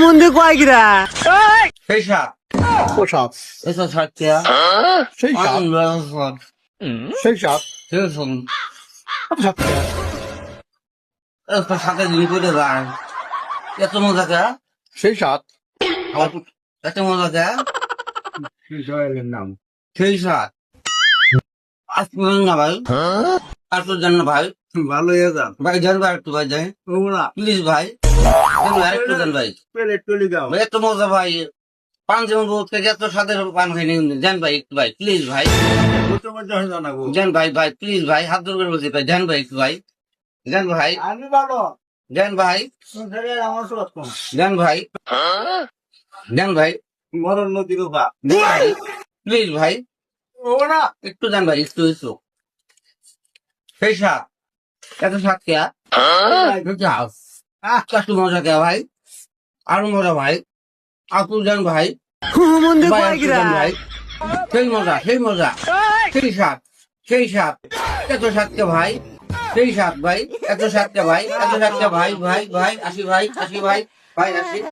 মন্দির কয় গিরা সেই সাত ও সাপ এসব সাতটা সেই সাপ সেই সাপ সাপ সাথে দিন করে যায় এত মজা কে সেই সাপ এত মজা কে নাম সেই সাত আসবেন না ভাই আসবেন জান না ভাই ভালো হয়ে যান ভাই যান ভাই একটু ভাই যাই ওরা প্লিজ ভাই একটু যান ভাই প্লেট টলি গাও ভাই এত মজা ভাই পান যেমন বহুত থেকে এত স্বাদের পান খাই যান ভাই একটু ভাই প্লিজ ভাই কত মজা হয়ে জানাবো যান ভাই ভাই প্লিজ ভাই হাত জোর করে বলছি ভাই যান ভাই একটু ভাই যান ভাই আমি ভালো যান ভাই আমার সব কম যান ভাই যান ভাই মরণ নদীর বাপ প্লিজ ভাই ওরা একটু যান ভাই একটু একটু সেই সাত এত সাত কে একটু মজা কে ভাই আরো মজা ভাই আকুল যান ভাই মন্দির ভাই কয় একটু গিরা যান ভাই সেই মজা সেই সাত সেই সাত এত সাত কে ভাই সেই সাত ভাই এত সাত কে ভাই এত সাত কে ভাই ভাই ভাই আসি ভাই ভাই আসি